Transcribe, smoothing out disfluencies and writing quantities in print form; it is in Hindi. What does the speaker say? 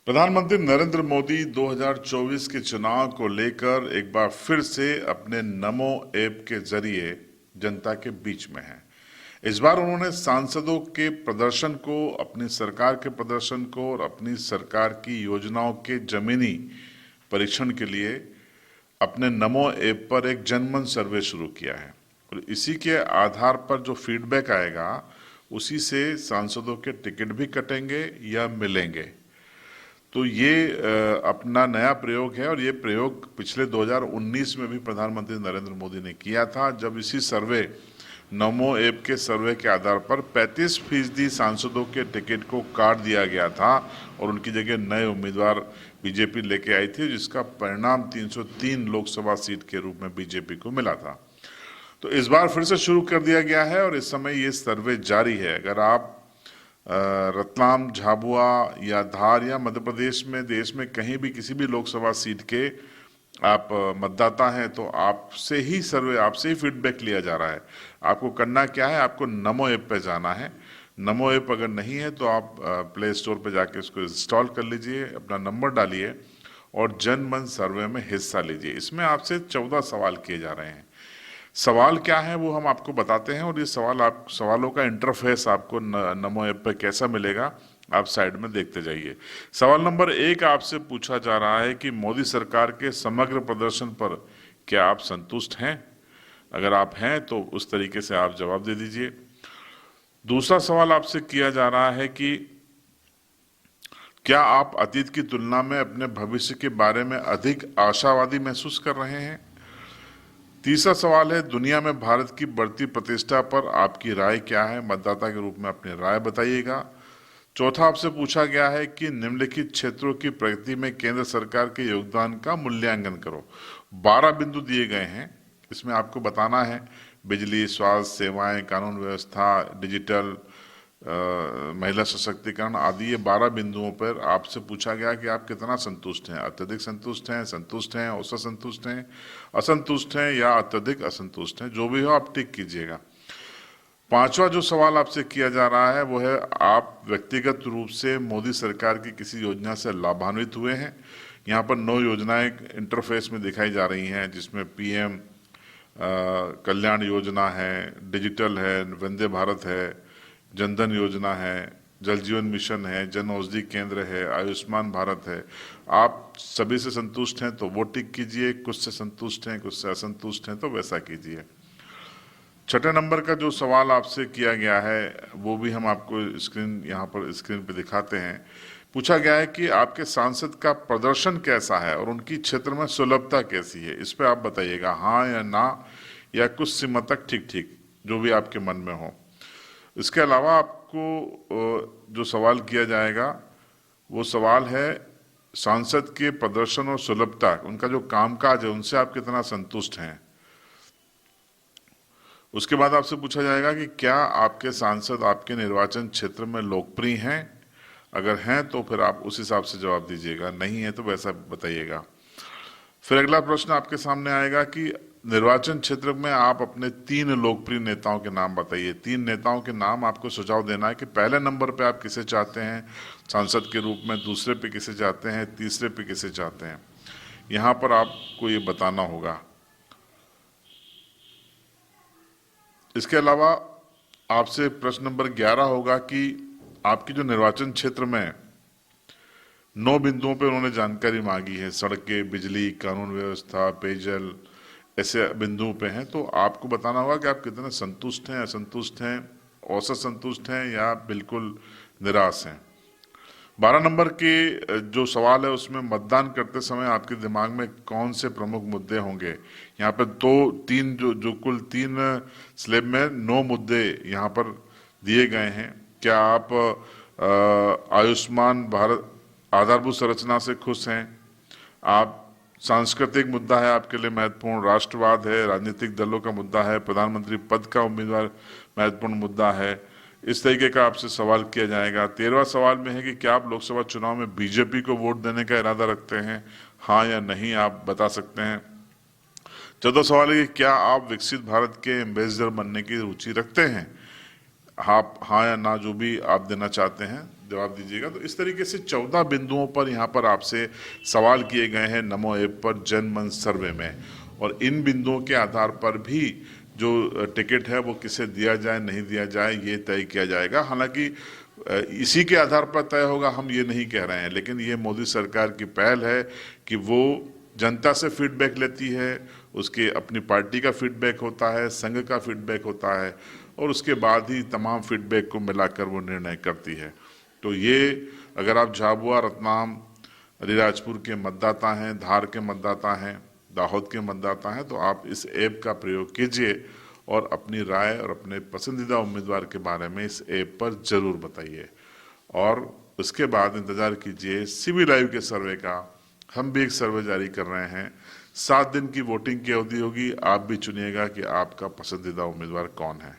प्रधानमंत्री नरेंद्र मोदी 2024 के चुनाव को लेकर एक बार फिर से अपने नमो ऐप के जरिए जनता के बीच में हैं। इस बार उन्होंने सांसदों के प्रदर्शन को, अपनी सरकार के प्रदर्शन को और अपनी सरकार की योजनाओं के जमीनी परीक्षण के लिए अपने नमो ऐप पर एक जनमन सर्वे शुरू किया है और इसी के आधार पर जो फीडबैक आएगा उसी से सांसदों के टिकट भी कटेंगे या मिलेंगे। तो ये अपना नया प्रयोग है और ये प्रयोग पिछले 2019 में भी प्रधानमंत्री नरेंद्र मोदी ने किया था, जब इसी सर्वे नमो ऐप के सर्वे के आधार पर 35% सांसदों के टिकट को काट दिया गया था और उनकी जगह नए उम्मीदवार बीजेपी लेके आई थी, जिसका परिणाम 303 लोकसभा सीट के रूप में बीजेपी को मिला था। तो इस बार फिर से शुरू कर दिया गया है और इस समय ये सर्वे जारी है। अगर आप रतलाम, झाबुआ या धार या मध्य प्रदेश में, देश में कहीं भी किसी भी लोकसभा सीट के आप मतदाता हैं तो आपसे ही सर्वे, आपसे ही फीडबैक लिया जा रहा है। आपको करना क्या है, आपको नमो ऐप पे जाना है। नमो ऐप अगर नहीं है तो आप प्ले स्टोर पे जाके उसको इंस्टॉल कर लीजिए, अपना नंबर डालिए और जन मन सर्वे में हिस्सा लीजिए। इसमें आपसे 14 सवाल किए जा रहे हैं। सवाल क्या है वो हम आपको बताते हैं और ये सवालों का इंटरफेस आपको नमो ऐप पे कैसा मिलेगा आप साइड में देखते जाइए। सवाल नंबर 1 आपसे पूछा जा रहा है कि मोदी सरकार के समग्र प्रदर्शन पर क्या आप संतुष्ट हैं? अगर आप हैं तो उस तरीके से आप जवाब दे दीजिए। दूसरा सवाल आपसे किया जा रहा है कि क्या आप अतीत की तुलना में अपने भविष्य के बारे में अधिक आशावादी महसूस कर रहे हैं? तीसरा सवाल है, दुनिया में भारत की बढ़ती प्रतिष्ठा पर आपकी राय क्या है? मतदाता के रूप में अपनी राय बताइएगा। चौथा आपसे पूछा गया है कि निम्नलिखित क्षेत्रों की प्रगति में केंद्र सरकार के योगदान का मूल्यांकन करो। 12 बिंदु दिए गए हैं, इसमें आपको बताना है बिजली, स्वास्थ्य सेवाएं, कानून व्यवस्था, डिजिटल, महिला सशक्तिकरण आदि। ये 12 बिंदुओं पर आपसे पूछा गया कि आप कितना संतुष्ट हैं, अत्यधिक संतुष्ट हैं, औसत संतुष्ट हैं, असंतुष्ट हैं या अत्यधिक असंतुष्ट हैं। जो भी हो आप टिक कीजिएगा। पांचवा जो सवाल आपसे किया जा रहा है वो है, आप व्यक्तिगत रूप से मोदी सरकार की किसी योजना से लाभान्वित हुए हैं? यहाँ पर 9 योजनाएं इंटरफेस में दिखाई जा रही हैं, जिसमें पीएम कल्याण योजना है, डिजिटल है, वंदे भारत है, जनधन योजना है, जल जीवन मिशन है, जन औषधि केंद्र है, आयुष्मान भारत है। आप सभी से संतुष्ट हैं तो वो टिक कीजिए, कुछ से संतुष्ट हैं, कुछ से असंतुष्ट हैं तो वैसा कीजिए। छठे नंबर का जो सवाल आपसे किया गया है वो भी हम आपको यहाँ पर स्क्रीन पे दिखाते हैं। पूछा गया है कि आपके सांसद का प्रदर्शन कैसा है और उनकी क्षेत्र में सुलभता कैसी है। इस पर आप बताइएगा हाँ या ना, या कुछ सीमा तक ठीक ठीक, जो भी आपके मन में हो। इसके अलावा आपको जो सवाल किया जाएगा वो सवाल है, सांसद के प्रदर्शन और सुलभता, उनका जो कामकाज है उनसे आप कितना संतुष्ट हैं। उसके बाद आपसे पूछा जाएगा कि क्या आपके सांसद आपके निर्वाचन क्षेत्र में लोकप्रिय हैं? अगर हैं तो फिर आप उस हिसाब से जवाब दीजिएगा, नहीं है तो वैसा बताइएगा। फिर अगला प्रश्न आपके सामने आएगा कि निर्वाचन क्षेत्र में आप अपने 3 लोकप्रिय नेताओं के नाम बताइए। 3 नेताओं के नाम आपको सुझाव देना है कि पहले नंबर पे आप किसे चाहते हैं सांसद के रूप में, दूसरे पे किसे चाहते हैं, तीसरे पे किसे चाहते हैं। यहाँ पर आपको ये बताना होगा। इसके अलावा आपसे प्रश्न नंबर 11 होगा कि आपकी जो निर्वाचन क्षेत्र में 9 बिंदुओं पे उन्होंने जानकारी मांगी है, सड़कें, बिजली, कानून व्यवस्था, पेयजल, ऐसे बिंदुओं पे हैं, तो आपको बताना होगा कि आप कितने संतुष्ट हैं, असंतुष्ट हैं, औसत संतुष्ट हैं या बिल्कुल निराश हैं। 12 नंबर के जो सवाल है उसमें मतदान करते समय आपके दिमाग में कौन से प्रमुख मुद्दे होंगे। यहाँ पर 2-3 जो कुल 3 स्लैब में 9 मुद्दे यहाँ पर दिए गए हैं। क्या आप आयुष्मान भारत आधारभूत संरचना से खुश हैं? आप सांस्कृतिक मुद्दा है आपके लिए महत्वपूर्ण, राष्ट्रवाद है, राजनीतिक दलों का मुद्दा है, प्रधानमंत्री पद का उम्मीदवार महत्वपूर्ण मुद्दा है। इस तरीके का आपसे सवाल किया जाएगा। 13वां सवाल में है कि क्या आप लोकसभा चुनाव में बीजेपी को वोट देने का इरादा रखते हैं? हाँ या नहीं आप बता सकते हैं। 14वां सवाल है कि क्या आप विकसित भारत के एम्बेसडर बनने की रुचि रखते हैं? हाँ या ना जो भी आप देना चाहते हैं जवाब दीजिएगा। तो इस तरीके से 14 बिंदुओं पर यहाँ पर आपसे सवाल किए गए हैं नमो ऐप पर जनमन सर्वे में, और इन बिंदुओं के आधार पर भी जो टिकट है वो किसे दिया जाए नहीं दिया जाए ये तय किया जाएगा। हालांकि इसी के आधार पर तय होगा हम ये नहीं कह रहे हैं, लेकिन ये मोदी सरकार की पहल है कि वो जनता से फीडबैक लेती है, उसके अपनी पार्टी का फीडबैक होता है, संघ का फीडबैक होता है, और उसके बाद ही तमाम फीडबैक को मिलाकर वो निर्णय करती है। तो ये अगर आप झाबुआ, रतलाम, अलीराजपुर के मतदाता हैं, धार के मतदाता हैं, दाहोद के मतदाता हैं, तो आप इस ऐप का प्रयोग कीजिए और अपनी राय और अपने पसंदीदा उम्मीदवार के बारे में इस ऐप पर जरूर बताइए। और उसके बाद इंतजार कीजिए CB लाइव के सर्वे का। हम भी एक सर्वे जारी कर रहे हैं, 7 दिन की वोटिंग की अवधि होगी, आप भी चुनिएगा कि आपका पसंदीदा उम्मीदवार कौन है।